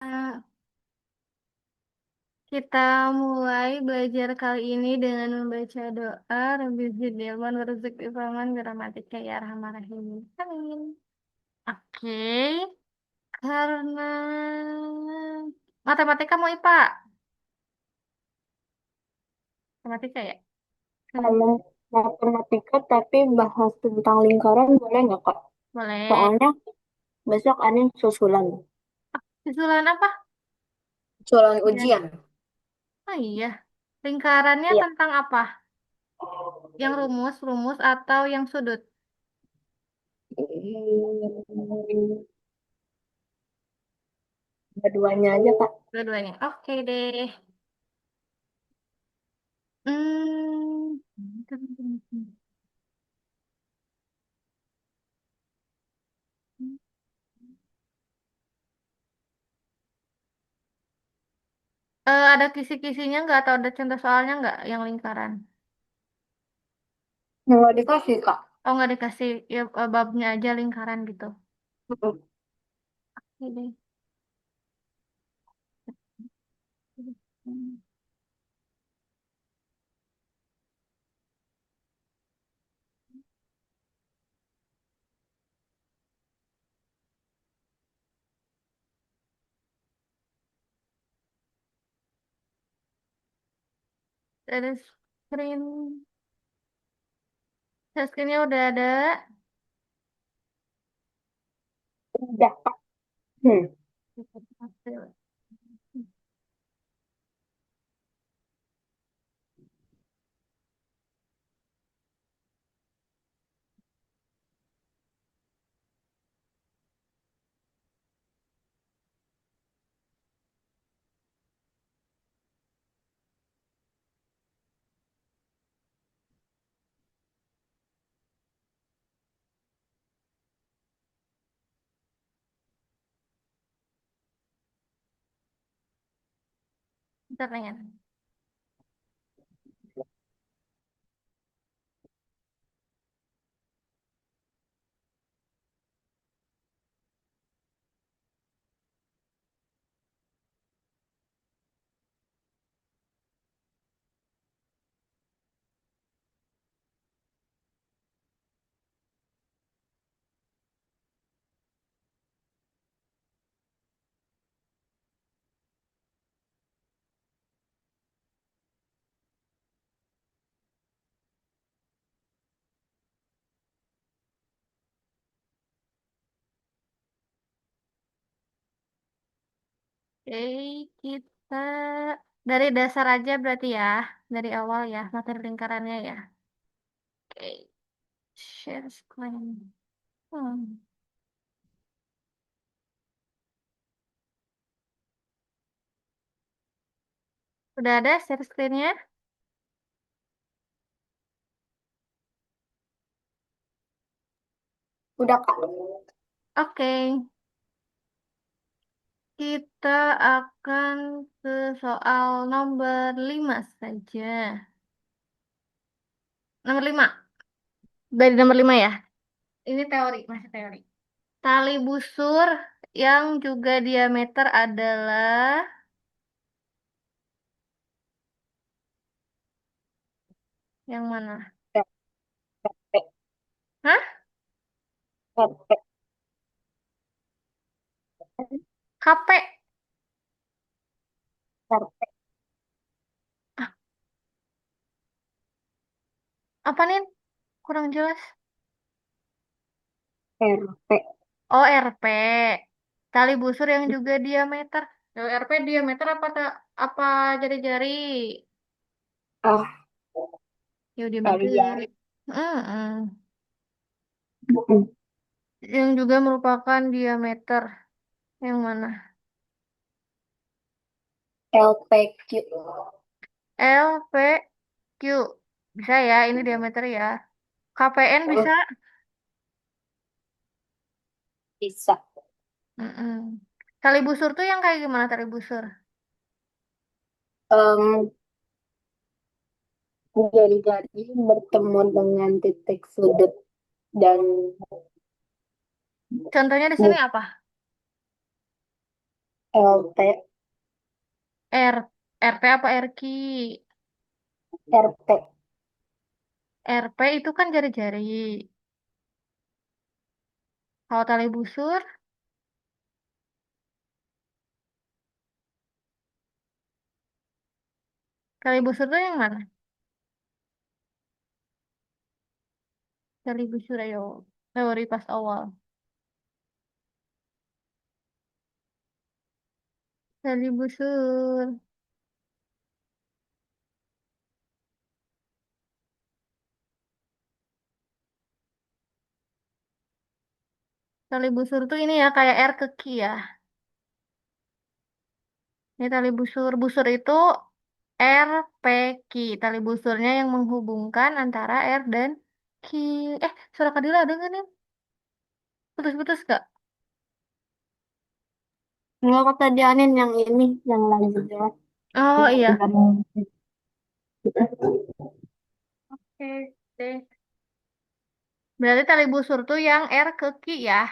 Eh, Kita mulai belajar kali ini dengan membaca doa Rabbi zidni ilman warzuqni fahman gramatika ya arhamar rahimin. Amin. Oke, karena matematika mau IPA. Matematika ya? Hmm, Kalau matematika tapi bahas tentang lingkaran boleh nggak Kak? boleh. Soalnya besok ada yang susulan. Susulan apa? Susulan Ya. ujian. Oh iya. Lingkarannya Iya. tentang apa? Yang rumus atau yang sudut? Hmm, Dua-duanya aja Kak. Dua-duanya. Oke deh. Hmm. Ada kisi-kisinya nggak atau ada contoh soalnya nggak yang lingkaran? Nggak dikasih Kak. Oh nggak dikasih ya babnya aja lingkaran gitu. Mm-mm. Oke deh. Ada screen, screennya udah ada. Udah Kak. Hmm. Bentar, Nen. Oke, kita dari dasar aja berarti ya, dari awal ya materi lingkarannya ya. Oke, share screen. Hmm. Udah ada share screennya? Udah Kak. Oke, kita akan ke soal nomor 5 saja. Nomor 5. Dari nomor 5 ya. Ini teori, masih teori. Tali busur yang juga diameter adalah yang mana? RP. Hah? RP. KP? RP. Ah, apa nih? Kurang jelas. RP. Oh, RP. Tali busur yang juga diameter. RP diameter apa jari-jari? Ah, Ya diameter. kalian. Mm-mm. Mm-mm. Yang juga merupakan diameter. Yang mana? LPQ. L, P, Q. Bisa ya, ini diameter ya. KPN bisa. Bisa. Mm-mm. Tali busur tuh yang kayak gimana tali busur? Em, Jari-jari bertemu dengan titik sudut dan Contohnya di sini bu- apa? LT, R, RP apa RQ? RT. RP itu kan jari-jari. Kalau tali busur, tali busur tuh yang mana? Tali busur ayo. Teori pas awal. Tali busur. Tali busur tuh ini ya kayak R ke Q ya. Ini tali busur. Busur itu R, P, Q. Tali busurnya yang menghubungkan antara R dan Q. Suara Kadila ada nggak nih? Putus-putus gak? Enggak kata dia Anin yang ini, yang lagi jelek. Oh Yang iya. dengerin. Oke deh. Berarti tali busur tuh yang R ke Q ya.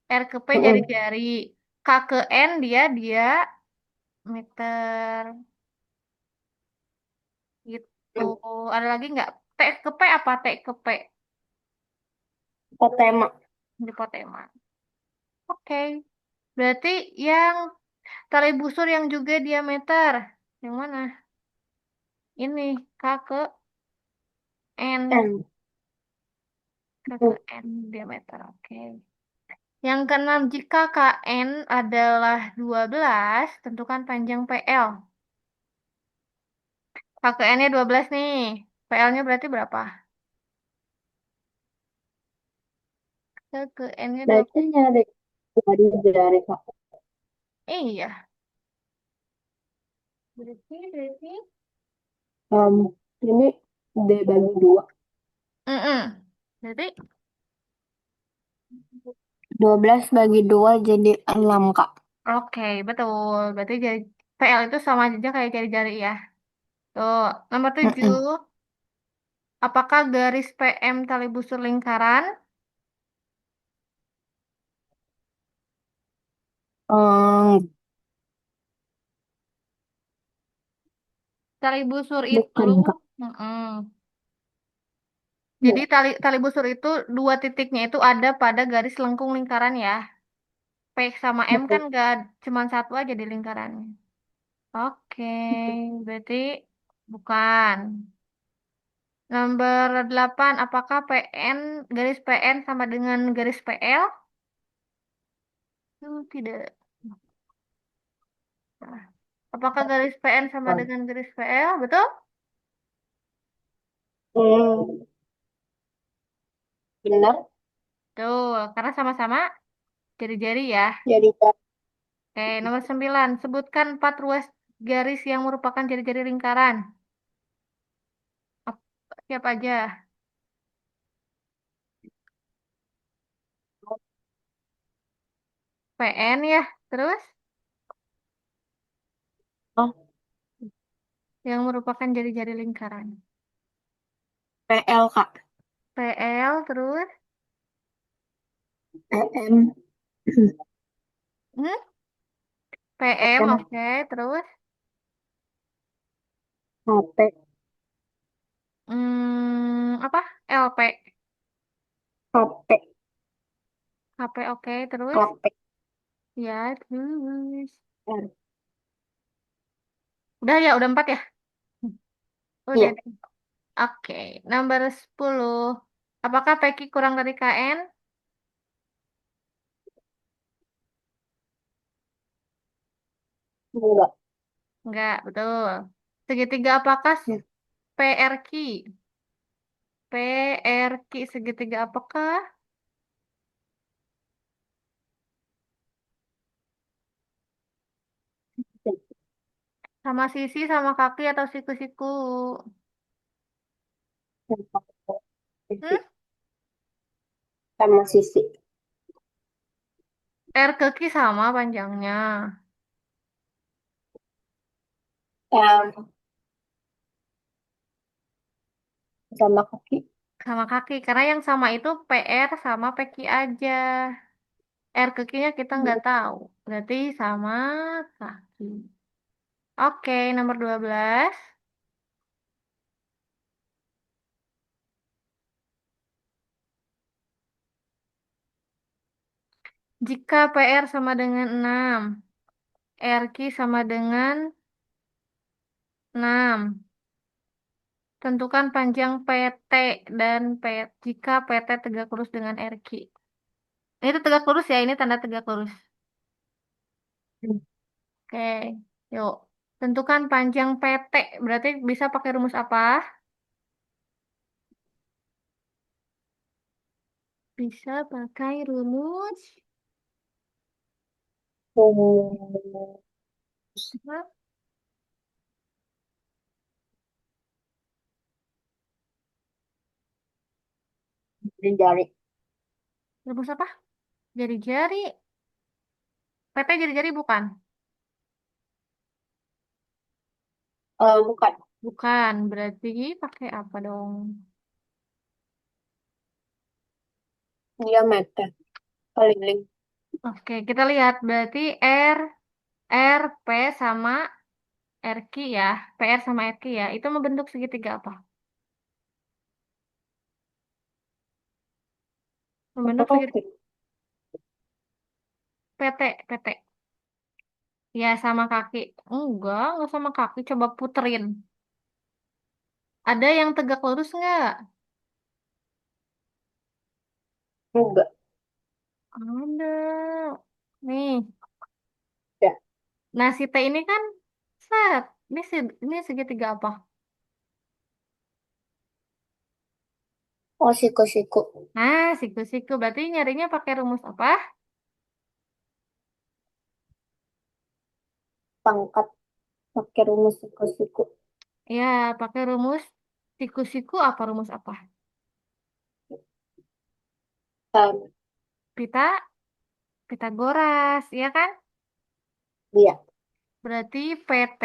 R ke P Mm-mm. jari-jari. K ke N dia meter gitu. Ada lagi nggak? T ke P apa T ke P? Potema. Hipotema. Oke. Berarti yang tali busur yang juga diameter. Yang mana? Ini K ke N. N. K ke N diameter. Oke. Yang keenam, jika KN adalah 12, tentukan panjang PL. KN-nya 12 nih. PL-nya berarti berapa? KN-nya 12. Berarti nyari dari Kak. Iya. Berarti. Em, ini D bagi 2. Mm-mm. Berarti, 12 bagi 2 jadi 6 Kak. oke, betul. Berarti jadi PL itu sama aja kayak jari-jari ya. Tuh, nomor 7. Mm-mm. Apakah garis PM tali busur lingkaran? Em, Tali busur itu, bukan Kak. mm-mm. Jadi Ya, tali tali busur itu dua titiknya itu ada pada garis lengkung lingkaran ya. P sama M kan betul. gak cuma satu aja di lingkarannya. Oke, berarti bukan. Nomor 8, apakah PN, garis PN sama dengan garis PL? Tidak. Nah, apakah garis PN sama Bukan. dengan garis PL? Betul? Hmm, benar. Tuh, karena sama-sama jari-jari ya. Jadi Kak, Oke, nomor 9, sebutkan 4 ruas garis yang merupakan jari-jari lingkaran. Siapa aja? PN ya, terus oh, yang merupakan jari-jari lingkaran. PL Kak. PL, terus EM. hmm? PM, EM. oke, terus HP. apa? LP, HP. HP, oke, terus HP. ya, terus R. udah ya, udah 4 ya. Udah Iya. deh. Oke, nomor 10. Apakah PQ kurang dari KN? Enggak. Enggak, betul. Segitiga apakah Ya, PRQ? PRQ segitiga apakah? Sama sisi, sama kaki, atau siku-siku? sisi. Hmm? Sama sisi. R ke Q sama panjangnya. M. Sama kaki. Sama kaki. Karena yang sama itu PR sama PQ aja. R ke Q-nya kita nggak tahu. Berarti sama kaki. Oke, nomor 12. Jika PR sama dengan 6, RQ sama dengan 6. Tentukan panjang PT dan jika PT tegak lurus dengan RQ. Itu tegak lurus ya, ini tanda tegak lurus. Oke, yuk. Tentukan panjang PT. Berarti bisa pakai rumus apa? Bisa pakai rumus. Rumus Apa? jari. Rumus apa? Jari-jari. PT jari-jari bukan? Bukan. Bukan. Berarti pakai apa dong? Diameter. Keliling. Oke, kita lihat. Berarti R, P sama RQ ya. PR sama RQ ya. Itu membentuk segitiga apa? Apa Membentuk segitiga kaki? PT. Ya, sama kaki. Enggak sama kaki. Coba puterin. Ada yang tegak lurus nggak? Enggak. Ada. Nih. Ya. Nah, si T ini kan set. Ini segitiga apa? Oh, siku-siku. Nah, siku-siku. Berarti nyarinya pakai rumus apa? Pangkat pakai rumus siku-siku. Ya, pakai rumus siku-siku apa rumus apa? Um, Pita, Pitagoras, ya kan? iya. Berarti PT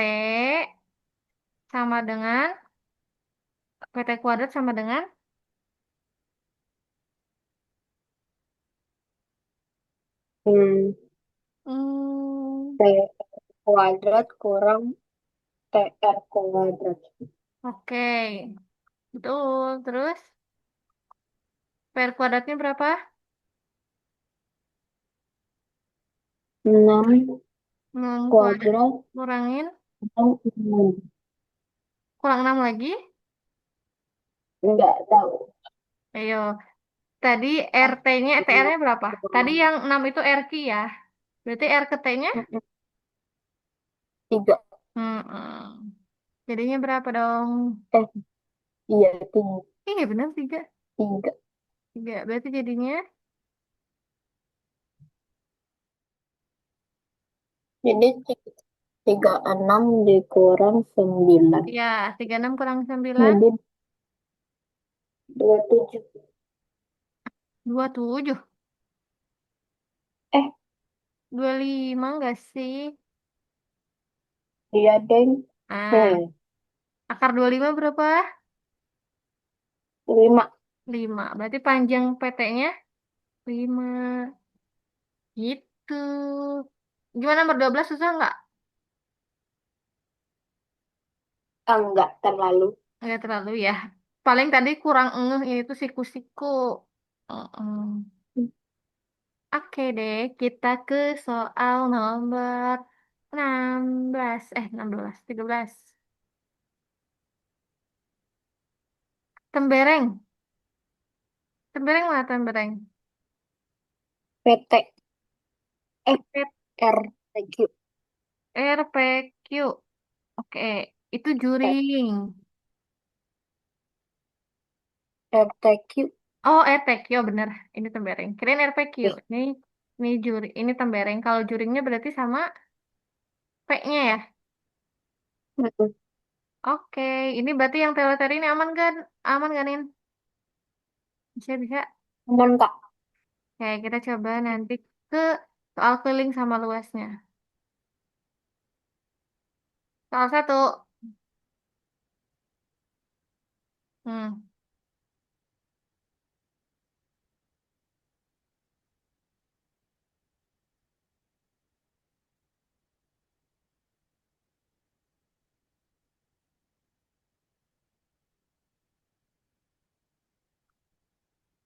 sama dengan PT kuadrat sama dengan Hmm, hmm, T kuadrat kurang TR kuadrat. oke. Betul. Terus PR kuadratnya berapa? 6 6 kuadrat. kuadrat Kurangin. atau 6. Kurang 6 lagi. Enggak tahu. Ayo. Tadi Ah, RT-nya, TR-nya berapa? Tadi yang 6 itu RQ ya. Berarti R ke T-nya? 3. Hmm. Jadinya berapa dong? Eh, iya, tiga. Iya benar 3. Tiga. 3. Berarti jadinya Jadi 36 dikurang 9. ya 36 kurang 9. Jadi 27. 27. Eh, 25 enggak sih? iya, Deng. Ah, akar 25 berapa? 5. 5. Berarti panjang PT-nya 5. Gitu. Gimana nomor 12 susah nggak? Enggak terlalu. Nggak terlalu ya. Paling tadi kurang ngeh ini tuh siku-siku. Mm-mm. Oke deh, kita ke soal nomor 16. 16, 13. Tembereng. Tembereng mana tembereng? PT. R. Q. RPQ. Oke, itu Eh, juring. RTQ. Oh, RPQ bener. Ini tembereng. Kirain RPQ. Eh, Ini juri, ini tembereng. Kalau juringnya berarti sama P-nya ya. mm-mm. Oke, ini berarti yang teori-teori ini aman kan? Aman kan, Nin? Bisa, bisa. Aman, Kak. Oke, kita coba nanti ke soal keliling sama luasnya. Soal satu. Hmm.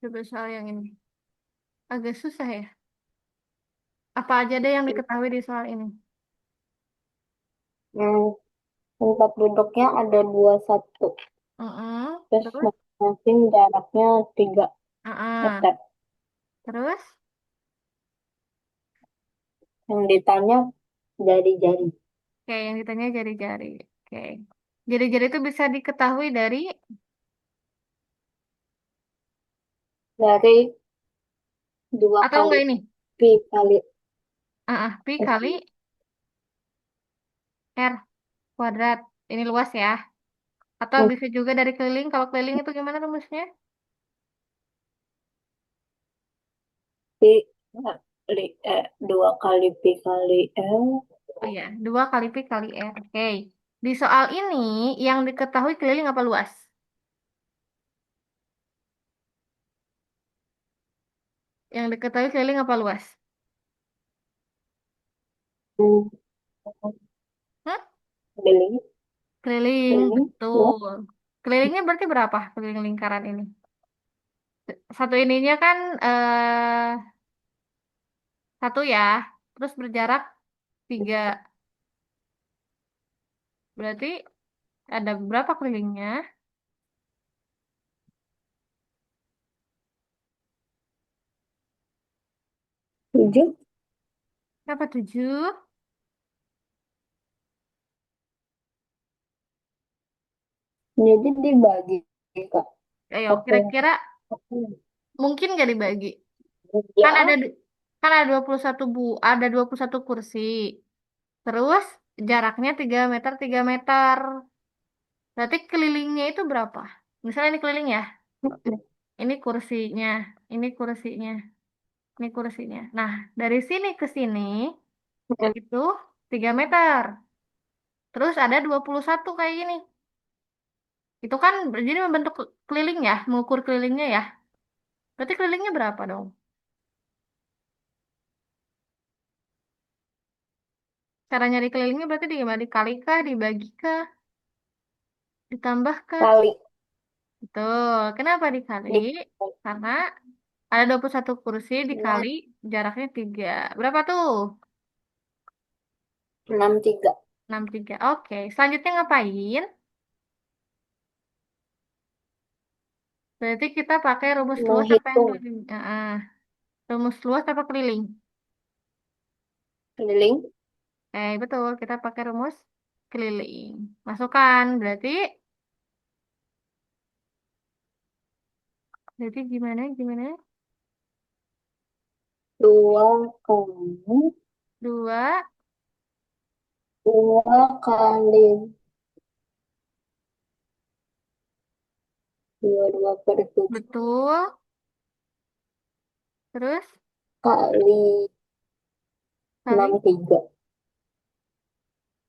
Coba soal yang ini. Agak susah ya. Apa aja deh yang diketahui di soal ini? Hmm, tempat duduknya ada 21. Mm-mm. Terus Terus? masing-masing jaraknya 3 Ah, meter. terus? Yang ditanya jari-jari. Oke, yang ditanya jari-jari. Oke. Jari-jari itu bisa diketahui dari Dari 2 atau kali enggak ini? pi kali Pi S. kali R kuadrat. Ini luas ya. Atau Hmm, bisa juga dari keliling. Kalau keliling itu gimana rumusnya? pi kali 2 kali pi kali Oh iya, 2 kali pi kali R. Oke. Di soal ini yang diketahui keliling apa luas? Yang diketahui keliling apa luas? Hmm, Hmm? keliling, Keliling, keliling, luas. betul. Kelilingnya berarti berapa keliling lingkaran ini? Satu ininya kan satu ya, terus berjarak 3. Berarti ada berapa kelilingnya? 7. Berapa 7? Jadi dibagi, Kak. Ayo, Pakai kira-kira mungkin nggak dibagi? Kan ada ya. kan ada 21 ada 21 kursi. Terus jaraknya 3 meter 3 meter. Berarti kelilingnya itu berapa? Misalnya ini keliling ya. Ini kursinya, ini kursinya, ini kursinya. Nah, dari sini ke sini itu 3 meter. Terus ada 21 kayak gini. Itu kan jadi membentuk keliling ya, mengukur kelilingnya ya. Berarti kelilingnya berapa dong? Cara nyari kelilingnya berarti di gimana? Dikali kah, dibagi kah, ditambah kah? Kali Betul. Kenapa dikali? di Karena ada 21 kursi enam dikali jaraknya 3. Berapa tuh? 63. 63. Oke. Selanjutnya ngapain? Berarti kita pakai rumus luas apa yang Menghitung keliling? Rumus luas apa keliling? keliling Betul. Kita pakai rumus keliling. Masukkan. Berarti gimana? Gimana? 2 kali 2. 2 kali 22 per 7 Betul. Terus kali enam kali tiga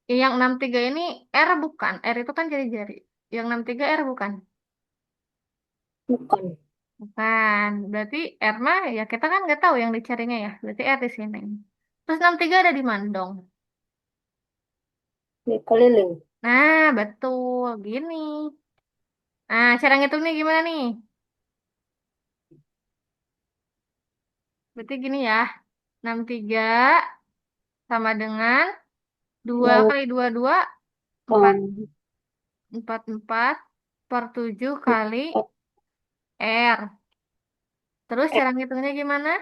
yang 63 ini R bukan? R itu kan jari-jari. Yang 63 R bukan? Bukan. Bukan. Berarti R mah ya kita kan nggak tahu yang dicarinya ya. Berarti R di sini. Terus 63 ada di mana dong? Di keliling. Nah, betul. Gini. Nah, cara ngitungnya gimana nih? Berarti gini ya. 63 sama dengan 2 enam kali 2 2 4 kali 4 4 per 7 kali 4 R. Terus eh, cara ngitungnya gimana?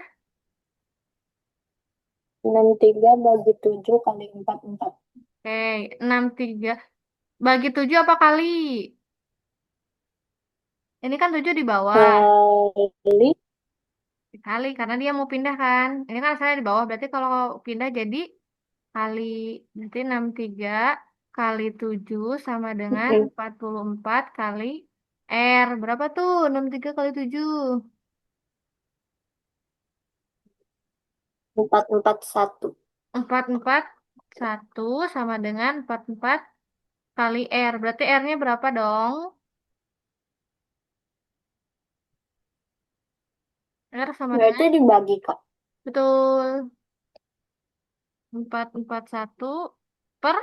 63 bagi 7 kali 4 4 Oke, 63 bagi 7 apa kali? Ini kan 7 di bawah. kali Dikali, karena dia mau pindah kan. Ini kan asalnya di bawah. Berarti kalau pindah jadi kali. Berarti 63 kali 7 sama dengan 44 kali R. Berapa tuh? 63 kali 7. 441. 441 sama dengan 44 kali R. Berarti R-nya berapa dong? R sama Berarti dengan, dibagi, Kak. betul, 441 per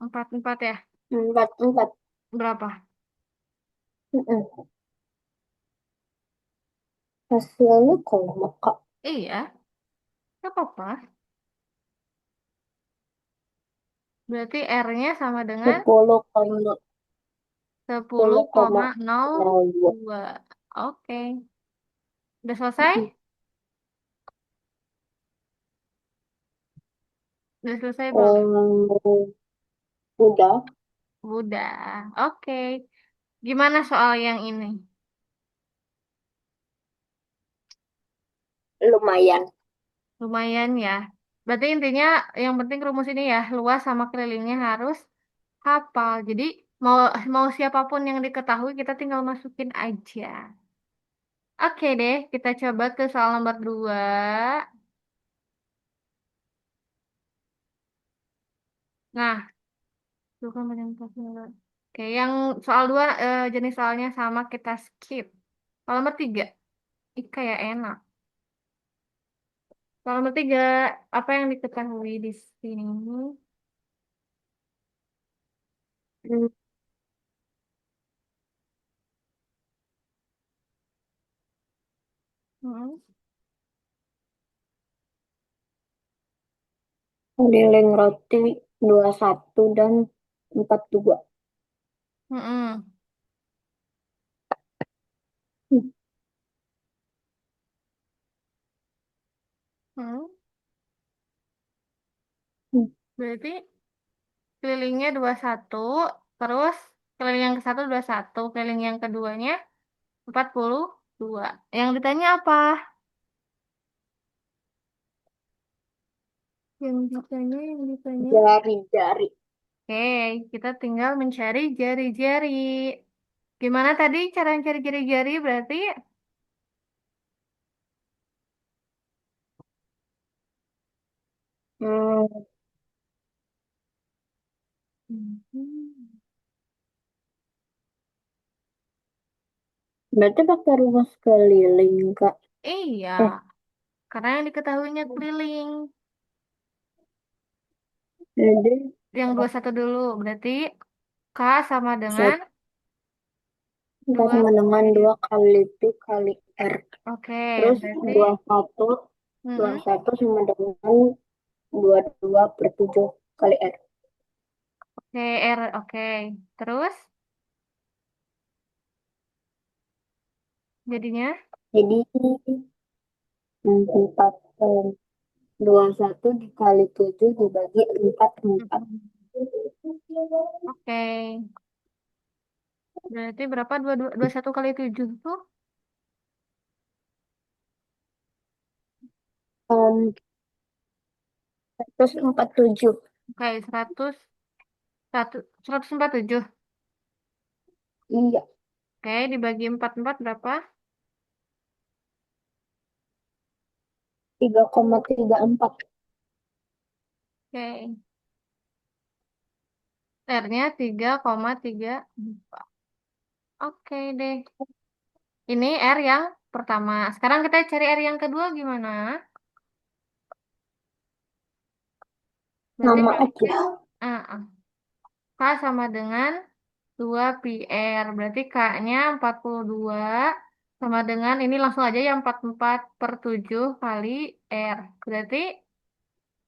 44 ya. 44. Berapa? Hasilnya koma, Kak. Iya, nggak apa-apa. Berarti R-nya sama dengan 10,02. 10,02. Oke, udah selesai? Udah selesai belum? Udah, Udah. Oke. Gimana soal yang ini? lumayan. Lumayan ya. Berarti intinya yang penting rumus ini ya, luas sama kelilingnya harus hafal. Jadi mau mau siapapun yang diketahui kita tinggal masukin aja. Oke deh, kita coba ke soal nomor 2. Nah, itu kan penyebabnya. Oke, yang soal 2 jenis soalnya sama kita skip. Soal nomor 3, ih kayak enak. Soal nomor 3, apa yang diketahui di sini? Hmm, Hmm. Keliling roti 21 dan 42. Hmm. Hmm, Hmm. hmm, Berarti kelilingnya 21, terus keliling yang ke satu 21, keliling yang keduanya 42. Yang ditanya apa? Yang ditanya. Jari-jari. Oke, kita tinggal mencari jari-jari. Gimana tadi cara mencari jari-jari? Berarti Hmm, Mhm. berarti pakai rumus keliling, Kak. Iya, Eh, karena yang diketahuinya keliling. jadi Yang 21 dulu, berarti K sama dengan satu 2 sama dengan P. 2 kali P kali R. Oke, Terus berarti 21, mm-mm. 21 sama dengan 22/7 kali R. Oke, R, oke. Terus jadinya Jadi 4, 21 dikali 7 dibagi 4. mm-mm. Oke, berarti berapa? 21 kali 7 tuh? 147. Oke, 147. Iya, Oke, dibagi 4 berapa? 3,34. Oke, R-nya 3,3. Oke deh. Ini R yang pertama. Sekarang kita cari R yang kedua gimana? Berarti Nama K-nya aja. K sama dengan 2 pi R. Berarti K-nya 42 sama dengan ini langsung aja yang 44/7 kali R. Berarti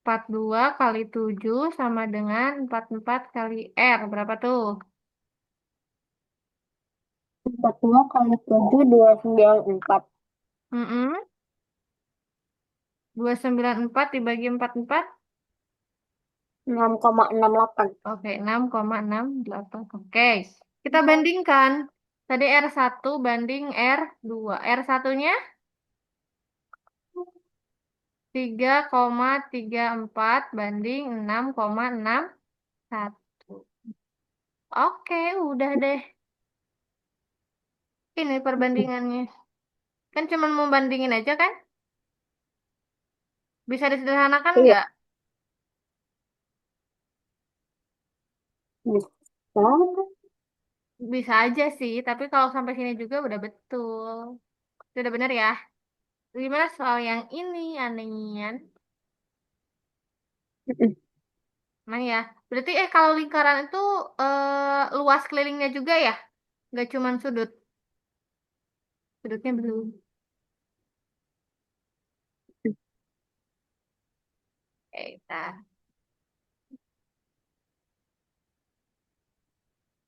42 kali 7 sama dengan 44 kali R. Berapa tuh? 42 kali 7, 294. Mm-mm. 294 dibagi 44. 6,68. Oke, 6,68. Oke, kita bandingkan. Tadi R1 banding R2. R1-nya 3,34 banding 6,61. Oke, udah deh. Ini perbandingannya. Kan cuma mau bandingin aja kan? Bisa disederhanakan Iya, nggak? bisa. Bisa aja sih, tapi kalau sampai sini juga udah betul. Sudah benar ya? Gimana soal yang ini, anehnya? Nah ya, berarti kalau lingkaran itu luas kelilingnya juga ya? Nggak cuma sudut. Sudutnya belum. Oke, tar.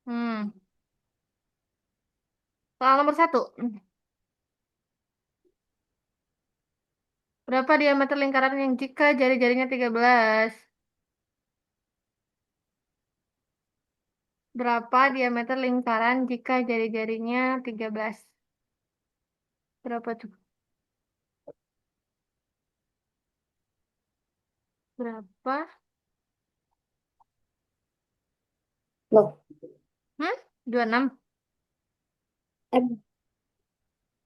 Hmm. Soal nomor satu. Berapa diameter lingkaran yang jika jari-jarinya 13? Berapa diameter lingkaran jika jari-jarinya 13? Berapa tuh? Berapa? Loh, 26. eh,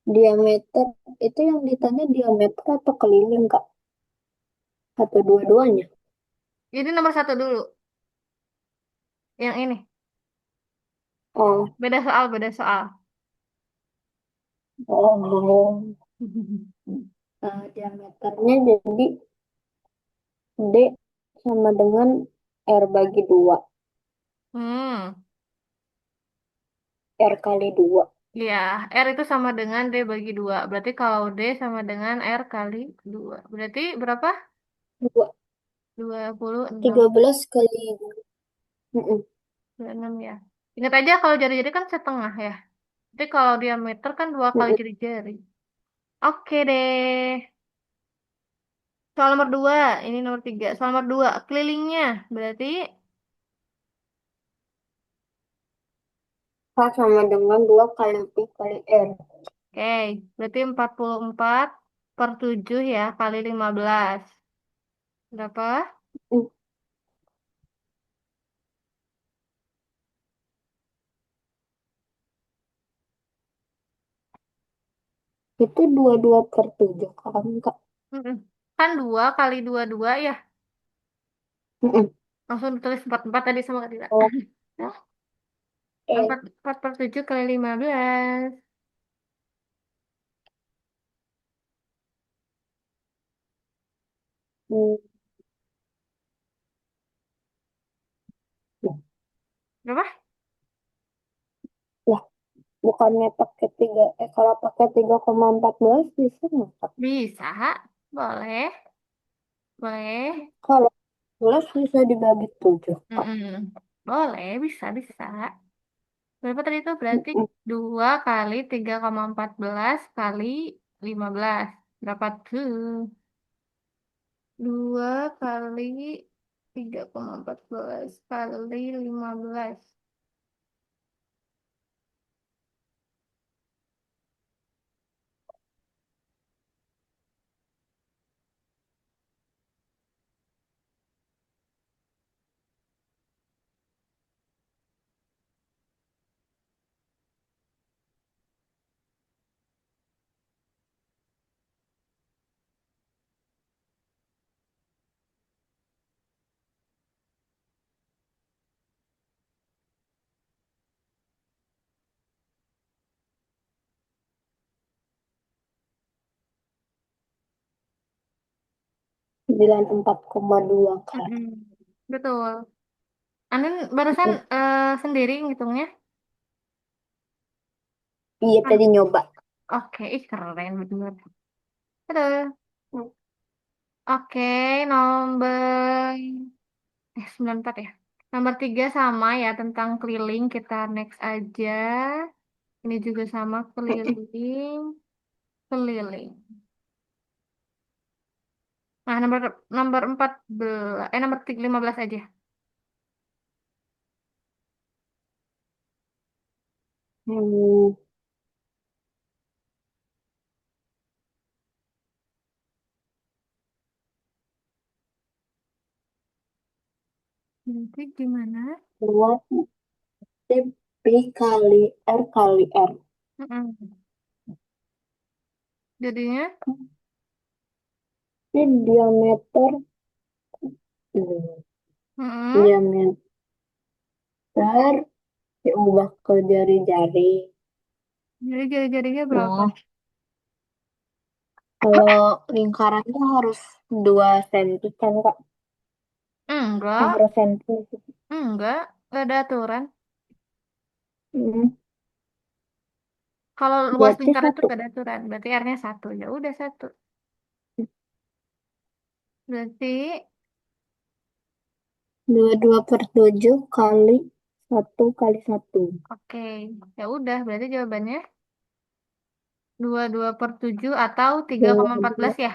diameter itu yang ditanya diameter atau keliling, Kak? Atau dua-duanya? Ini nomor satu dulu. Yang ini. Oh, Beda soal, beda soal. oh, diameternya jadi D sama dengan R bagi 2. Hmm. R kali 2. Ya, R itu sama dengan D bagi 2. Berarti kalau D sama dengan R kali 2. Berarti berapa? 2. 26. 13 kali. Mm-mm. 26 ya. Ingat aja kalau jari-jari kan setengah ya. Jadi kalau diameter kan 2 kali Mm-mm. jari-jari. Oke deh. Soal nomor 2. Ini nomor 3. Soal nomor 2. Kelilingnya. Berarti, K sama dengan 2 kali P kali R. oke. Berarti 44 per 7 ya. Kali 15. Berapa? Mm. Itu 22 per 7 kan, Kak? Mm-mm. Kan 2 kali 2 2 ya. Mm-mm. Langsung ditulis 44 tadi sama tidak? Oh, 4, eh. 4 per 7 kali 15. Hmm. Berapa? Lah, bukannya pakai 3, kalau pakai 3,14 bisa nggak, Kak? Bisa. Boleh. Boleh. Kalau 11 bisa dibagi 7, Kak. Mm-mm. Boleh. Bisa. Bisa. Berapa tadi itu? Berarti Mm-mm. 2 kali 3,14 kali 15. Berapa tuh? 2 kali 3,14 kali 15. 94,2, Kak. Mm-mm. Betul. Anin barusan Mm-mm. sendiri ngitungnya. Iya, Ah, tadi nyoba. oke. Ih, keren bener. Aduh. Mm. Oke, nomor 94 ya. Nomor 3 sama ya tentang keliling. Kita next aja. Ini juga sama keliling. Keliling. Nah, nomor nomor 14, nomor 15 aja. Hmm. Nanti gimana? 2 P kali R kali R. Mm-mm. Jadinya, Ini diameter, hmm, mm-mm. diameter diubah ke jari-jari. Jadi jari-jarinya berapa? Nah, kalau lingkarannya harus 2 senti kan, Kak? Enggak, Harus senti. enggak ada aturan. Hmm, Kalau luas berarti lingkaran itu 1. gak ada aturan. Berarti R-nya 1. Ya udah 1. Berarti 22/7 kali 1 kali 1. Oke, ya udah berarti jawabannya 22/7 atau tiga Dua koma empat belas dua. ya.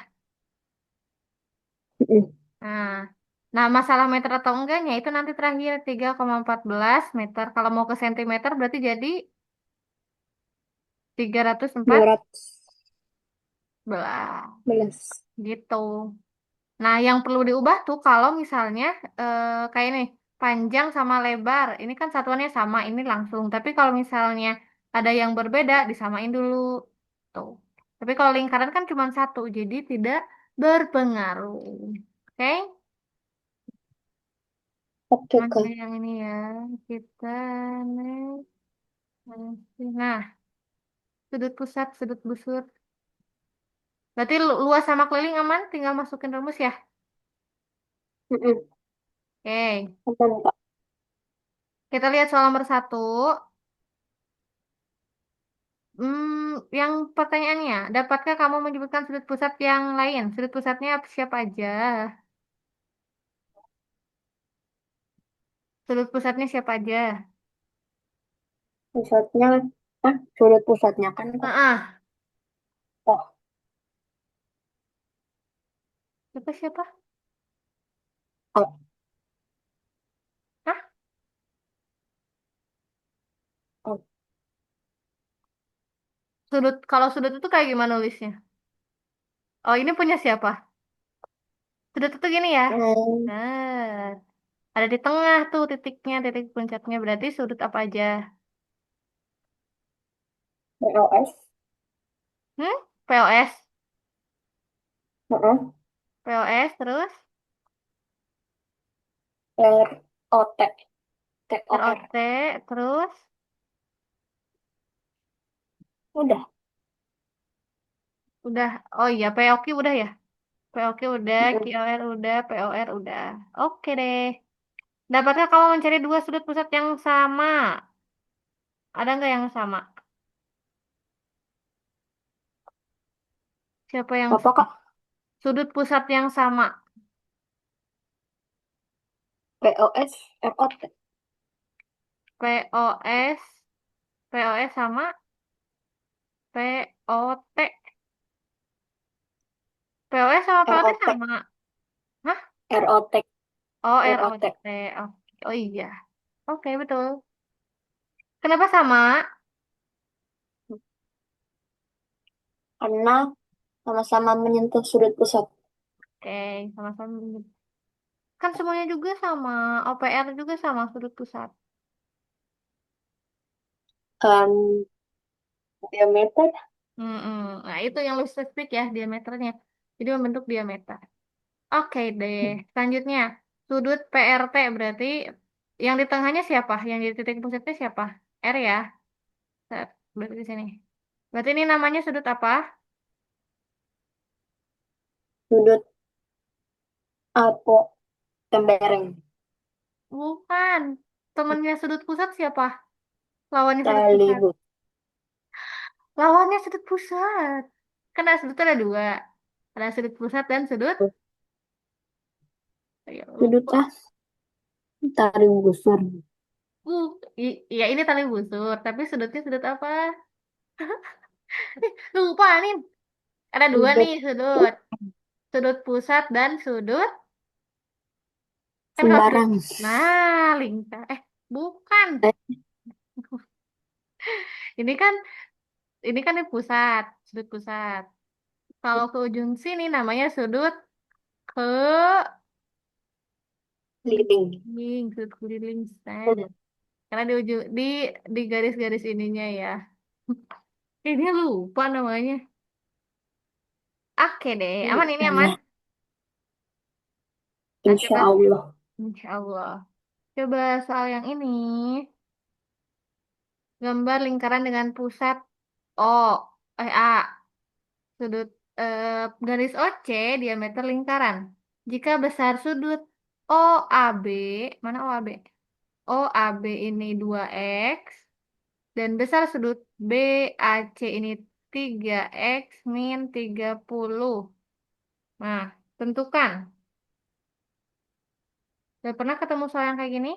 Mm-mm. Nah, nah masalah meter atau enggaknya itu nanti terakhir 3,14 meter. Kalau mau ke sentimeter berarti jadi 314 214. gitu. Nah, yang perlu diubah tuh kalau misalnya kayak nih, panjang sama lebar. Ini kan satuannya sama, ini langsung. Tapi kalau misalnya ada yang berbeda, disamain dulu. Tuh. Tapi kalau lingkaran kan cuma satu, jadi tidak berpengaruh. Oke? Oke, Mana Kak. yang ini ya? Kita next. Mana sih? Nah, sudut pusat, sudut busur. Berarti luas sama keliling aman, tinggal masukin rumus ya. Mm-mm. Oke. Aman, Kak. Kita lihat soal nomor satu. Yang pertanyaannya, dapatkah kamu menyebutkan sudut pusat yang lain? Sudut pusatnya siapa aja? Sudut pusatnya siapa aja? Pusatnya, sudut pusatnya kan, Kak. Ah, Oh, siapa? oh, Hah? oh. Kalau sudut itu kayak gimana nulisnya? Oh, ini punya siapa? Sudut itu gini ya. Hmm, Nah, ada di tengah tuh titiknya, titik puncaknya. Berarti sudut apa aja? POS. Hmm? POS. Heeh. POS terus ROT. TOR. ROT terus Udah. udah. Oh iya, POQ udah ya? POQ udah, Mm-mm. QR udah, POR udah. Oke deh. Dapatkah kamu mencari dua sudut pusat yang sama? Ada nggak yang sama? Siapa yang Apa, Kak? sudut pusat yang sama? POS, ROT. POS, POS sama POT. POS sama POT ROT. sama. Hah? ROT. Oh, ROT. ROT. Oke. Oh iya. Oke, betul. Kenapa sama? Karena sama-sama menyentuh sudut pusat. Oke, sama-sama. Kan semuanya juga sama. OPR juga sama sudut pusat. Um, Diameter. Mm-mm. Nah, itu yang lebih spesifik ya diameternya. Jadi membentuk diameter. Oke deh. Selanjutnya, sudut PRT berarti yang di tengahnya siapa? Yang di titik pusatnya siapa? R ya. Set. Berarti di sini. Berarti ini namanya sudut apa? Sudut apo tembereng. Bukan. Temennya sudut pusat siapa? Lawannya sudut pusat. Talihut. Lawannya sudut pusat. Karena sudut ada dua. Ada sudut pusat dan sudut. Ayo, Sudut lupa. taring busur. Iya ini tali busur. Tapi sudutnya sudut apa? Lupa nih. Ada dua nih Sudut sudut. Sudut pusat dan sudut. Kalau sudut. sembarang. Nah, lingkar. Bukan. Eh, Ini kan ini kan di pusat, sudut pusat. Kalau ke ujung sini namanya sudut Keliling. keliling, sudut keliling. Nah, Hmm. karena di ujung di garis-garis ininya ya. Ini lupa namanya. Oke deh, aman ini Ya, aman. ya. Nah, Insya coba, Allah. Insya Allah. Coba soal yang ini. Gambar lingkaran dengan pusat O, A. Sudut garis OC diameter lingkaran. Jika besar sudut OAB, mana OAB? OAB ini 2x dan besar sudut BAC ini 3x min 30. Nah, tentukan. Udah pernah ketemu soal yang kayak gini?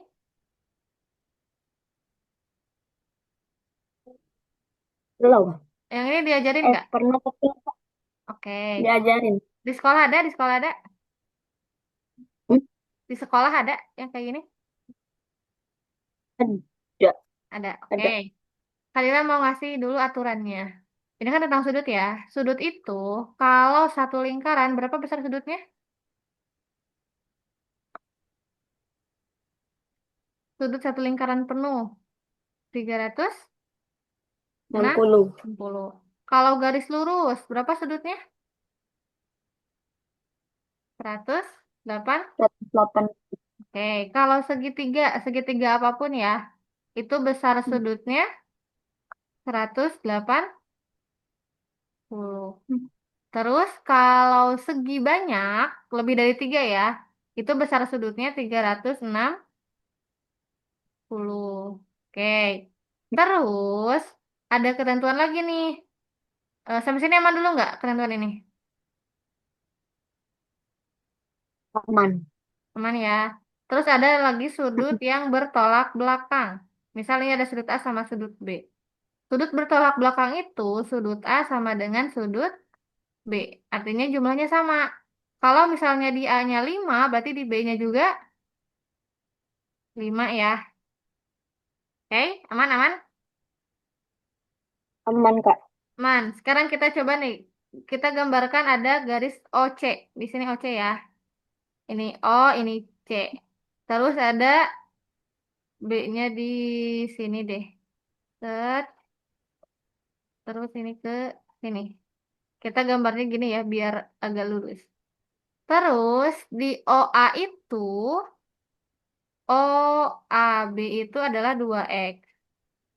Belum. Yang ini diajarin nggak? Pernah tapi Oke. diajarin. Di sekolah ada, di sekolah ada. Hmm? Di sekolah ada yang kayak gini? Ada, Ada. Oke. ada. Kalila mau ngasih dulu aturannya. Ini kan tentang sudut ya. Sudut itu kalau satu lingkaran berapa besar sudutnya? Sudut satu lingkaran penuh 60, 360. Kalau garis lurus berapa sudutnya? 108. 108. Oke, kalau segitiga, segitiga apapun ya, itu besar sudutnya 180. Terus kalau segi banyak, lebih dari 3 ya, itu besar sudutnya 360. Oke, terus ada ketentuan lagi nih. Sampai sini aman dulu nggak ketentuan ini? Aman. Aman ya. Terus ada lagi sudut yang bertolak belakang. Misalnya ada sudut A sama sudut B. Sudut bertolak belakang itu sudut A sama dengan sudut B. Artinya jumlahnya sama. Kalau misalnya di A-nya 5, berarti di B-nya juga 5 ya. Oke, aman, aman. Aman, Kak. Man, sekarang kita coba nih. Kita gambarkan ada garis OC. Di sini OC ya. Ini O, ini C. Terus ada B-nya di sini deh. Set. Terus ini ke sini. Kita gambarnya gini ya, biar agak lurus. Terus di OA itu, OAB itu adalah 2X.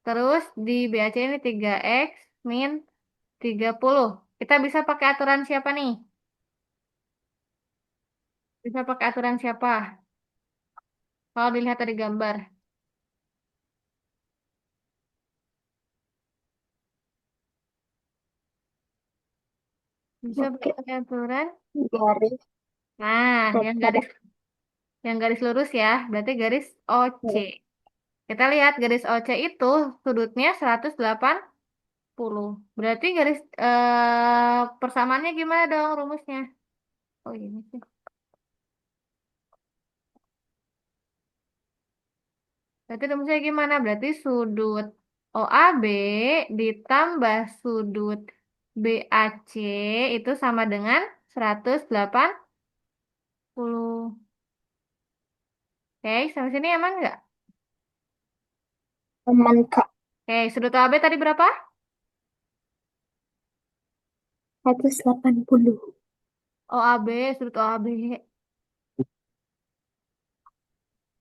Terus di BAC ini 3X min 30. Kita bisa pakai aturan siapa nih? Bisa pakai aturan siapa? Kalau dilihat dari gambar. Bisa Oke. pakai aturan. Garis Nah, tetap. yang garis lurus ya, berarti garis OC. Kita lihat garis OC itu sudutnya 180. Berarti garis persamaannya gimana dong rumusnya? Oh ini sih. Berarti rumusnya gimana? Berarti sudut OAB ditambah sudut BAC itu sama dengan 180. Oke, sampai sini aman nggak? Aman, Kak. Oke, sudut OAB tadi berapa? 180. OAB, sudut OAB.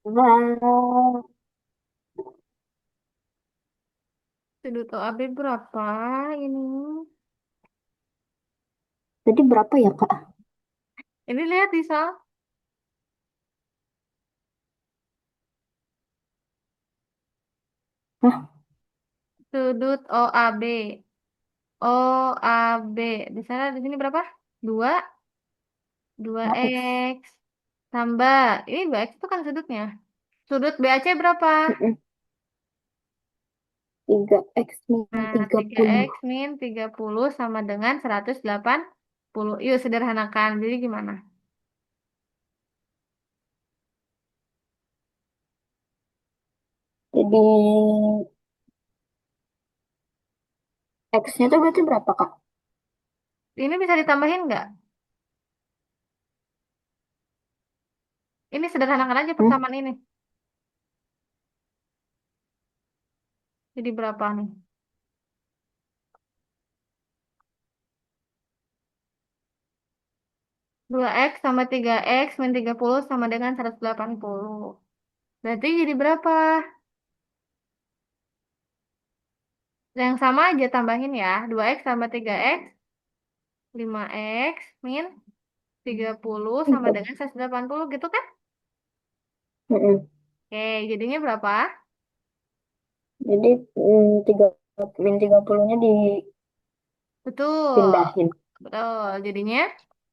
Wah. Sudut OAB berapa ini? Jadi berapa ya, Kak? Ini lihat di soal. Hah? Sudut OAB. OAB. Di sana, di sini berapa? 2, 2X. 2X. Tambah. Ini 2X itu kan sudutnya. Sudut BAC berapa? Mm-mm. 3X min Nah, tiga tiga puluh. x min 30 sama dengan 180. Yuk, sederhanakan. Jadi gimana? Jadi X-nya tuh berarti berapa, Kak? Ini bisa ditambahin nggak? Ini sederhanakan aja Hmm? persamaan ini. Jadi berapa nih? 2X sama 3X min 30 sama dengan 180. Berarti jadi berapa? Yang sama aja tambahin ya. 2X sama 3X, 5X min 30 sama Tiga. dengan 180 gitu kan? Mm-mm. Oke, jadinya berapa? Jadi tiga min 30-nya Betul. dipindahin. Betul. Jadinya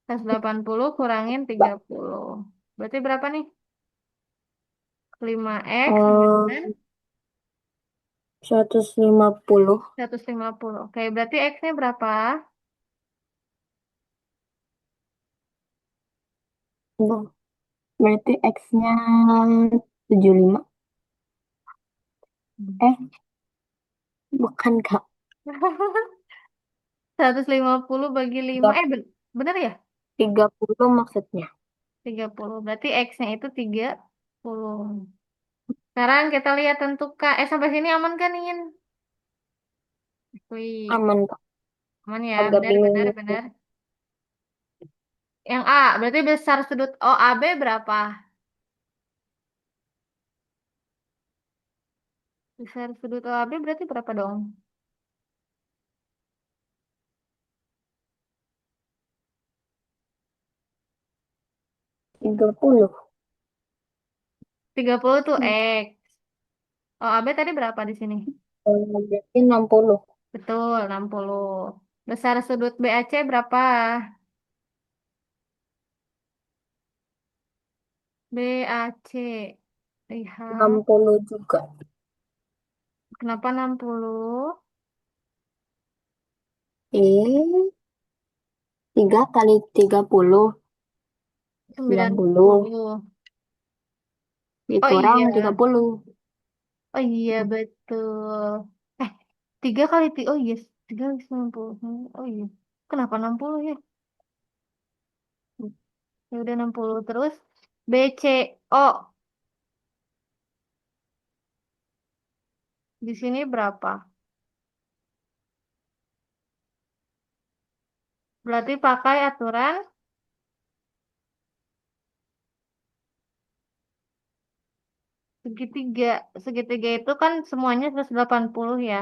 180 kurangin 30. Berarti berapa nih? 5x dengan eh 150. 150. Oke, berarti x-nya berapa? Nah, berarti X-nya 75. Eh, bukan Kak. 150 bagi 5. Tiga- Bener ya? 30 maksudnya. 30. Berarti x-nya itu 30. Sekarang kita lihat tentukan. Sampai sini aman kan, Nin? Wih, Aman Kak. aman ya. Agak Benar, bingung benar, gitu. benar. Yang A, berarti besar sudut OAB berapa? Besar sudut OAB berarti berapa dong? 30. 30 tuh Hmm. X. OAB tadi berapa di sini? Berarti 60. Betul, 60. Besar sudut BAC berapa? BAC. Lihat. 60 juga. Kenapa 60? Eh, 3 kali 30, Sembilan 90. puluh. Oh Dikurang iya. 30. Oh iya, betul. Eh, 3 kali tiga. Oh iya, 3 kali 90. Oh iya. Kenapa 60 ya? Ya udah 60. Terus BCO. Di sini berapa? Berarti pakai aturan segitiga. Segitiga itu kan semuanya 180 ya.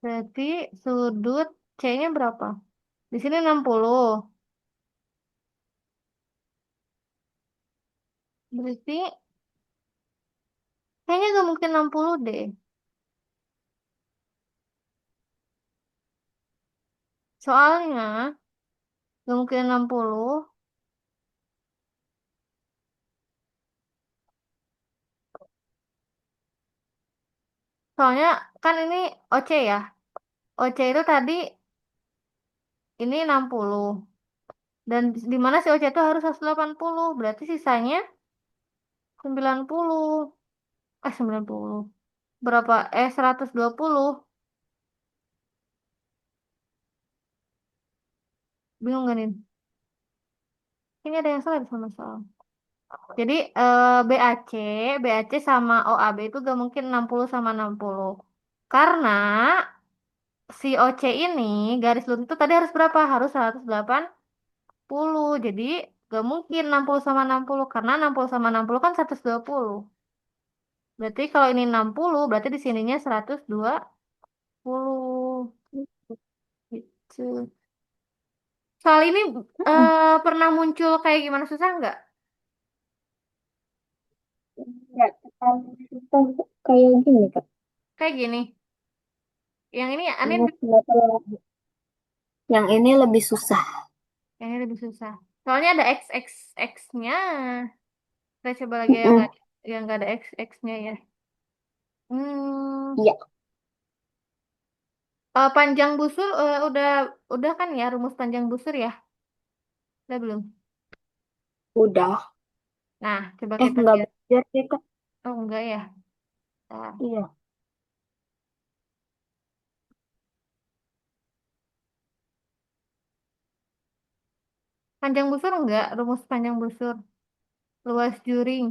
Berarti sudut C-nya berapa? Di sini 60. Berarti kayaknya gak mungkin 60 deh. Soalnya gak mungkin 60. Soalnya kan ini OC ya. OC itu tadi ini 60. Dan di mana si OC itu harus 180. Berarti sisanya 90. 90. Berapa? 120. Bingung gak nih? Ini ada yang salah di sama soal. Jadi BAC, BAC sama OAB itu gak mungkin 60 sama 60. Karena si OC ini garis lurus itu tadi harus berapa? Harus 180. Jadi gak mungkin 60 sama 60 karena 60 sama 60 kan 120. Berarti kalau ini 60 berarti di sininya 120. Gitu. Soal ini Mm-mm. pernah muncul kayak gimana susah nggak? Nggak terlalu susah kayak gini Kak. Kayak gini. Yang ini aneh, Nggak terlalu. Yang ini lebih susah. yang ini lebih susah. Soalnya ada X-nya. Kita coba lagi Mm-mm. yang nggak ada X-nya ya. Hmm, Iya, panjang busur udah kan ya rumus panjang busur ya? Udah belum? udah. Nah, coba kita Nggak lihat. belajar sih Kak. Oh enggak ya. Nah, Iya. panjang busur enggak? Rumus panjang busur. Luas juring.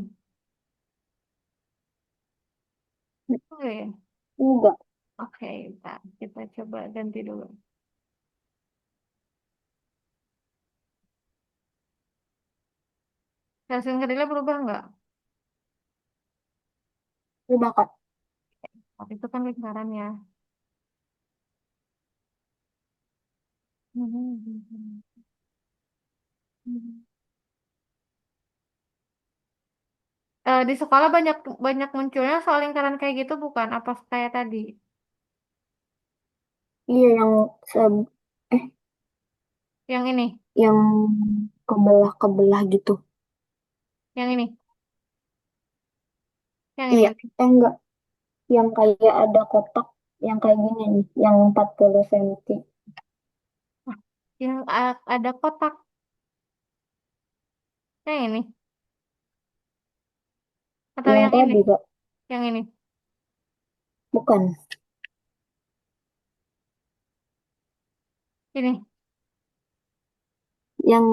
Enggak ya? Enggak. Oke, bentar. Kita coba ganti dulu. Stasiun kedelai berubah enggak? Udah Kak. Waktu itu kan lingkaran ya. Di sekolah banyak banyak munculnya soal lingkaran kayak gitu bukan? Apa kayak tadi? Iya, yang se- eh Yang ini. yang kebelah-kebelah gitu. Yang ini. Yang Iya, ini. enggak. Yang kayak ada kotak, yang kayak gini nih, yang 40 cm. Wah, yang ada kotak. Yang ini. Atau Yang yang ini. tadi, Kak. Yang ini. Bukan. Ini. Yang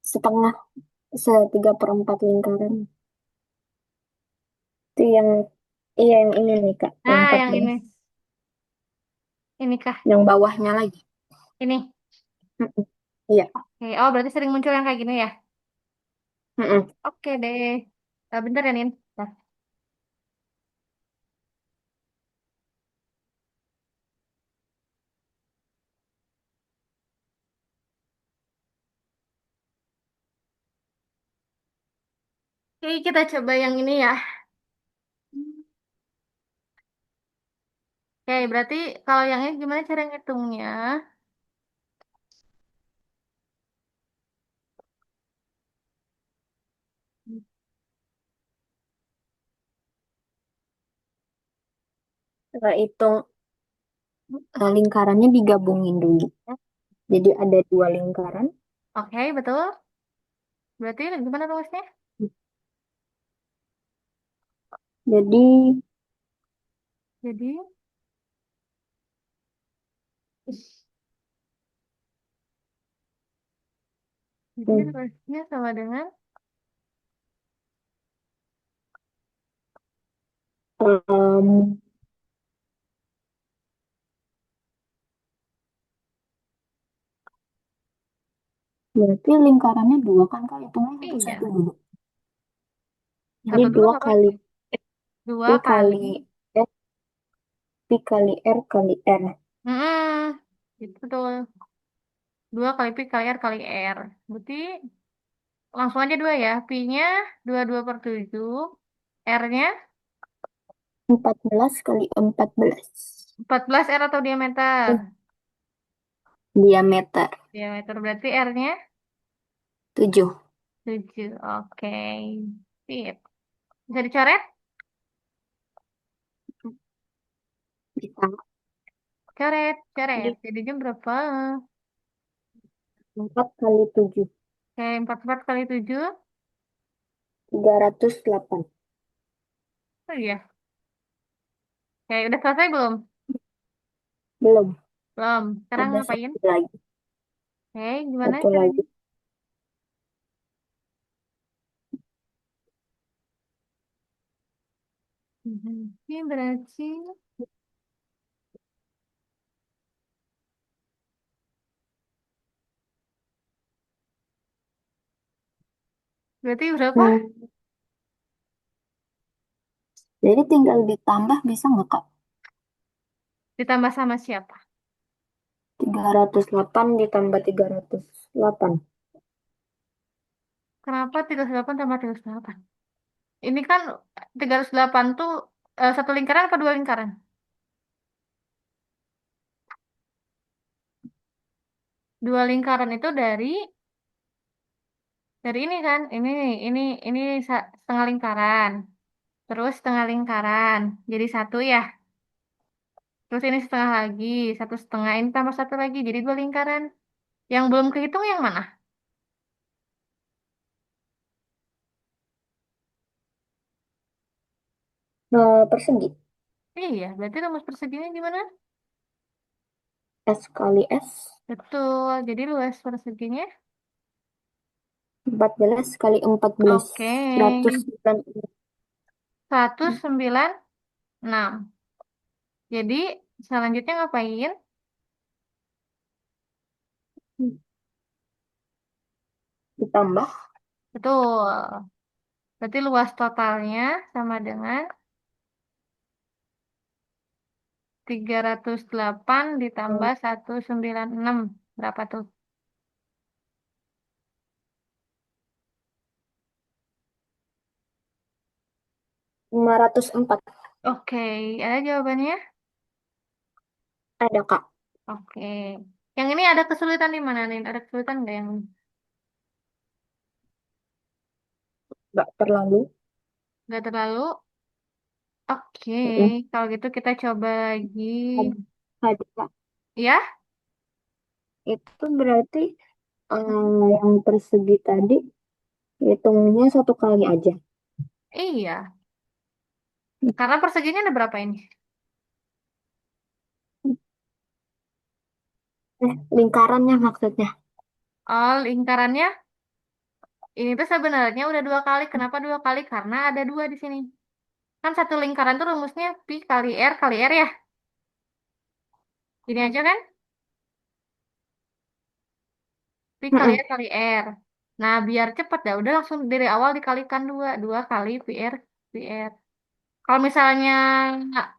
setengah, setiga per empat lingkaran. Itu yang, iya yang ini nih, Kak. Yang Nah, yang 14. ini. Ini kah? Yang bawahnya lagi. Ini. Mm-mm. Iya. Oke. Oh, berarti sering muncul yang kayak gini ya? Mm-mm. Oke deh. Bentar ya, Nin. Bentar. Oke, kita coba yang ini ya. Oke, berarti kalau yang ini gimana cara ngitungnya? Kita hitung lingkarannya digabungin dulu. Jadi ada dua lingkaran. Oke, betul. Berarti gimana rumusnya? Jadi, Jadi, jadi hmm, rumusnya sama dengan em, berarti lingkarannya dua kan, Kak? Hitungnya satu-satu iya. dulu. Jadi Satu dulu dua nggak kali apa-apa. Dua P kali. kali S, P kali R kali R. Itu betul. Dua kali pi kali r kali r. Berarti langsung aja dua ya. Pi-nya 22/7. R-nya 14 kali 14. 14 R atau diameter. Diameter Diameter berarti R-nya 7. 7. Oke. Sip. Bisa dicoret? Bisa. Coret, coret. Jadi Jadi jam berapa? 4 kali 7. Oke, 44 kali 7. 308. Oh iya. Oke, udah selesai belum? Belum. Belum. Sekarang Ada ngapain? satu lagi. Oke, gimana Satu caranya? lagi. Ini berarti berapa? Hmm, jadi tinggal ditambah bisa nggak, Kak? Ditambah sama siapa? 308 ditambah 308. Kenapa 38 tambah 38? Ini kan 308 tuh satu lingkaran apa dua lingkaran? Dua lingkaran itu dari ini kan, ini setengah lingkaran, terus setengah lingkaran, jadi satu ya. Terus ini setengah lagi, satu setengah ini tambah satu lagi, jadi dua lingkaran. Yang belum kehitung yang mana? Persegi. Iya, berarti rumus perseginya gimana? S kali S. Betul, jadi luas perseginya. 14 kali 14. Oke, 196. 196. Jadi selanjutnya ngapain? Ditambah Betul. Berarti luas totalnya sama dengan 308 eh, ditambah 196. Berapa tuh? 504. Oke, ada jawabannya? Ada, Kak. Oke. Yang ini ada kesulitan di mana nih? Ada kesulitan nggak yang ini? Nggak terlalu. Nggak terlalu. Oke, Mm-mm. kalau gitu kita coba lagi. Ada. Ya, Itu berarti yang persegi tadi hitungnya satu kali aja. iya. Karena perseginya ada berapa ini? Lingkarannya maksudnya. Oh, lingkarannya ini tuh sebenarnya udah dua kali. Kenapa dua kali? Karena ada dua di sini. Kan satu lingkaran tuh rumusnya pi kali R ya. Ini aja kan? Pi Mm-mm. kali R. Nah, biar cepet dah. Udah langsung dari awal dikalikan dua. Dua kali pi R. Kalau misalnya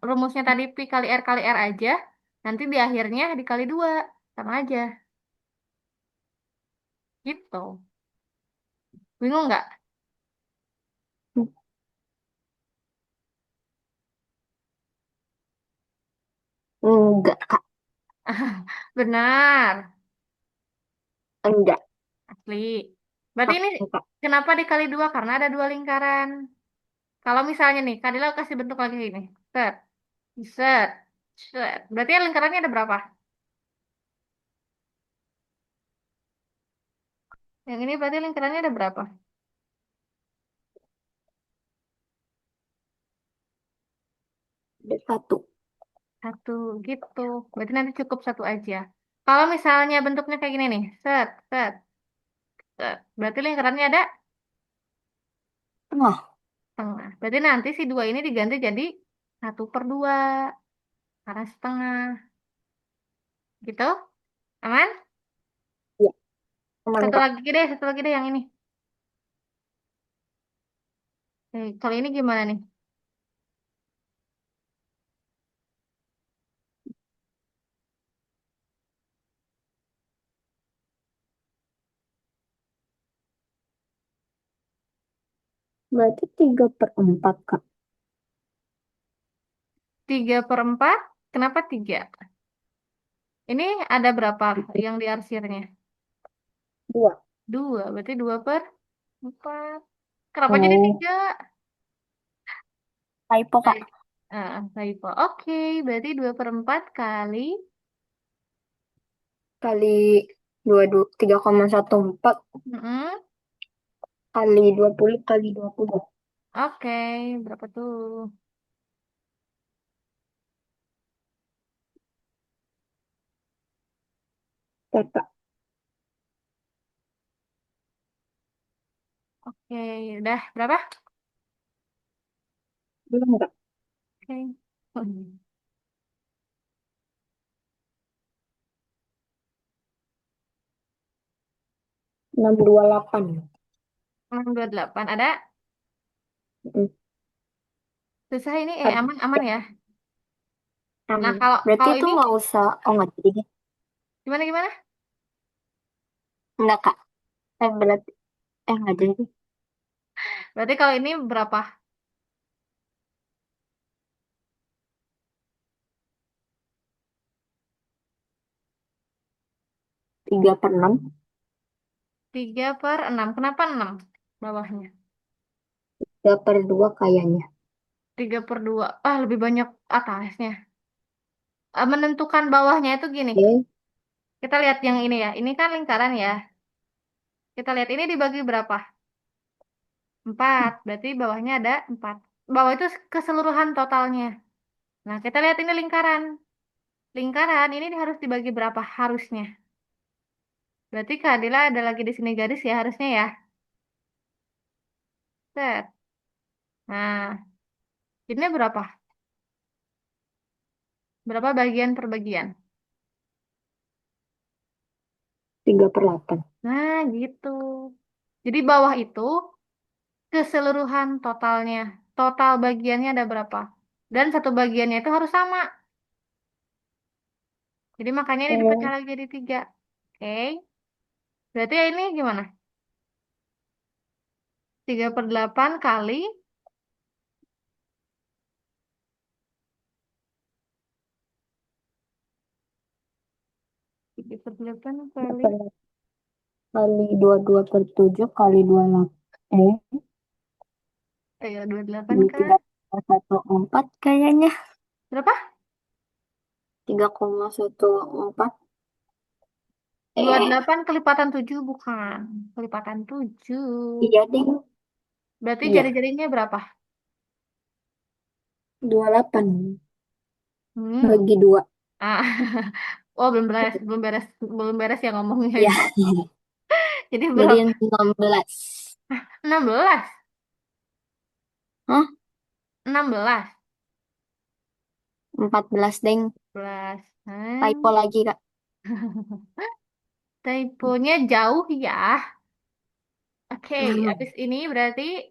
rumusnya tadi kali R aja, nanti di akhirnya dikali dua. Sama aja. Gitu. Bingung nggak? Enggak, Kak. Benar. Enggak. Asli. Berarti ini Oke, Kak. kenapa dikali dua? Karena ada dua lingkaran. Kalau misalnya nih, Kadila kasih bentuk lagi ini. Set, set, set. Berarti lingkarannya ada berapa? Yang ini berarti lingkarannya ada berapa? Ada satu. Satu gitu. Berarti nanti cukup satu aja. Kalau misalnya bentuknya kayak gini nih. Set, set, set. Berarti lingkarannya ada Tengah. setengah. Berarti nanti si dua ini diganti jadi satu per dua. Karena setengah. Gitu? Aman? Ya, aman, Kak. Satu lagi deh yang ini. Kalau ini gimana nih? Berarti 3/4, Kak. Tiga per empat. Kenapa tiga? Ini ada berapa yang diarsirnya? Dua. Dua. Berarti dua per empat. Kenapa jadi Oh, tiga? typo, Kak. Baik. Typo. Oke, berarti dua per empat kali. Kali 3,14 Mm-mm. kali 20 kali 20. Oke, berapa tuh? Ya, Kak. Oke, udah berapa? Belum, Kak. Oke. Oh, iya. 628. 628 ada. Mm. Susah ini Ada. aman aman ya. Nah, Aman. kalau Berarti kalau itu ini nggak usah. Oh, nggak jadi. gimana gimana? Enggak, Kak. Berarti. Nggak jadi. Berarti kalau ini berapa? 3/6. 3/6. Kenapa 6 bawahnya? 3/2 kayaknya. 3/2. Ah, lebih banyak atasnya. Menentukan bawahnya itu gini. Oke. Kita lihat yang ini ya. Ini kan lingkaran ya. Kita lihat ini dibagi berapa? 4. Berarti bawahnya ada 4. Bawah itu keseluruhan totalnya. Nah, kita lihat ini lingkaran. Lingkaran ini harus dibagi berapa harusnya? Berarti keadilan ada lagi di sini garis ya harusnya ya. Set. Nah, ini berapa? Berapa bagian per bagian? 3/8. Nah, gitu. Jadi bawah itu keseluruhan totalnya. Total bagiannya ada berapa? Dan satu bagiannya itu harus sama. Jadi makanya ini dipecah Oh, lagi jadi tiga. Oke. Berarti ya ini gimana? 3/8 kali 3/8 kali. kali 22/7 kali 28. Ayo, 28 Di kah? 3,14 kayaknya. Berapa? 3,14. Dua Eh, delapan kelipatan 7 bukan. Kelipatan 7. iya ding. Berarti Iya, jari-jarinya berapa? 28 Hmm. bagi 2. Ah. Oh, belum beres, belum beres, belum beres ya ngomongnya Iya, ya. Jadi jadi berapa? 16. 16. Hah? 16. 14 deng. 11. Typo lagi, Kak. Typonya jauh ya. Oke, habis ini berarti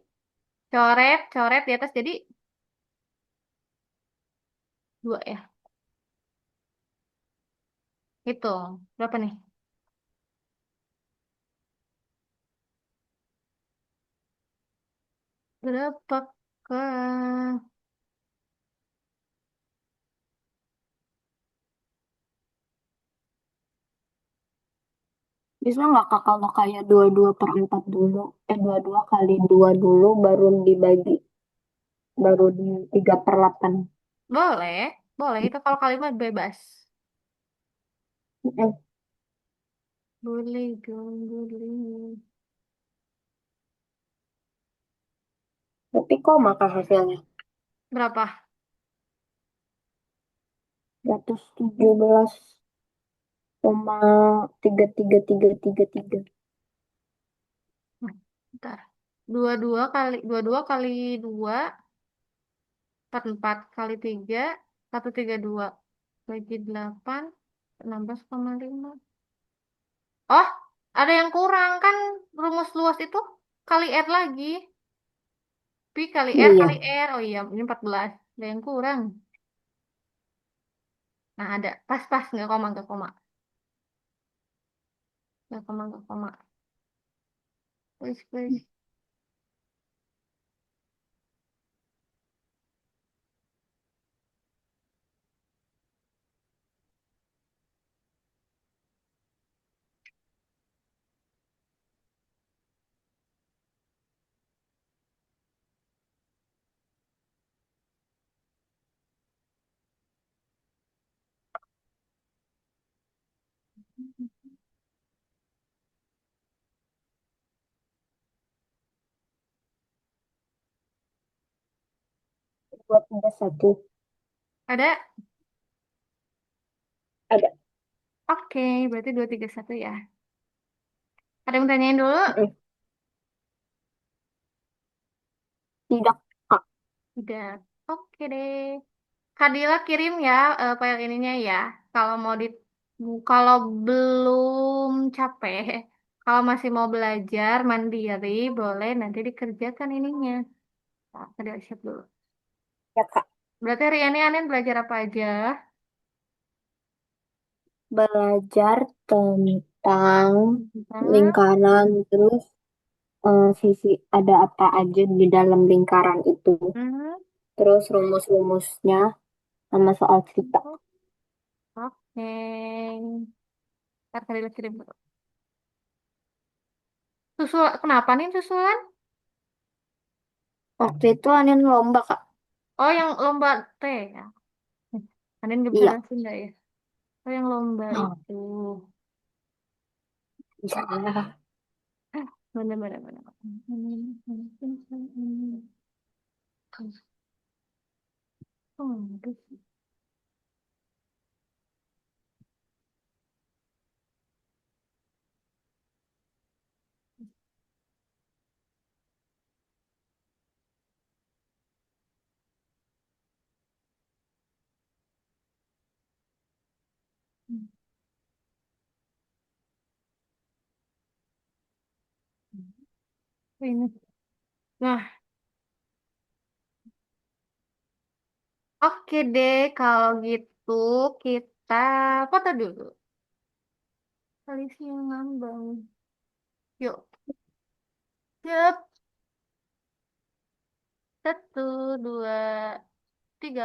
coret, coret di atas jadi dua ya. Hitung. Berapa nih? Berapa ke... Bisa nggak Kak kalau kayak 22/4 dulu? 22 kali 2 dulu baru dibagi. Baru di 3/8. Boleh, boleh. Itu kalau kalimat bebas. Eh, Boleh dong, boleh. tapi kok maka hasilnya? Berapa? 117,33333. Hmm, Bentar. 22 kali 2 44 kali 3 132 bagi 8 16,5. Oh, ada yang kurang kan rumus luas itu kali R lagi. Pi kali R kali Iya. R. Oh iya, ini 14. Ada yang kurang. Nah, ada. Pas-pas, nggak koma, nggak koma. Nggak koma, nggak koma. Please, please. Dua tiga satu. Ada? Ada. Oke, berarti 231 ya. Ada yang tanyain dulu? Mm-mm. Tidak, Kak. Udah. Oke deh. Kadila kirim ya file ininya ya. Kalau mau di kalau belum capek, kalau masih mau belajar mandiri, boleh nanti dikerjakan ininya. Nah, Kadila siap dulu. Ya, Kak. Berarti hari ini Anin belajar apa aja? Belajar tentang Tentang lingkaran, terus sisi ada apa aja di dalam lingkaran itu. hmm, Terus rumus-rumusnya sama soal cerita. oke. Ntar Kadila kirim dulu. Susul, kenapa nih susulan? Waktu itu Anin lomba, Kak. Oh, yang lomba T ya. Anin gak bisa Iya. bahasa nggak ya? Oh, yang lomba Oh, itu. bisa. Mana, mana, mana. Oh, aduh. Ini. Nah, oke deh kalau gitu kita foto dulu. Alicia ngambang. Yuk, yuk. Satu, dua, tiga.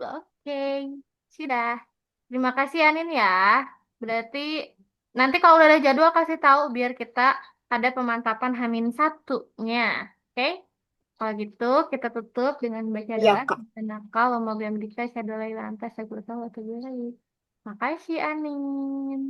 Oke, sudah. Terima kasih Anin ya. Berarti nanti kalau udah ada jadwal kasih tahu biar kita ada pemantapan Hamin satunya. Oke? Kalau gitu, kita tutup dengan baca Iya, doa. Kak. Nakal, memoga yang bisa saya lantas, saya berusaha untuk baik. Makasih, Anin.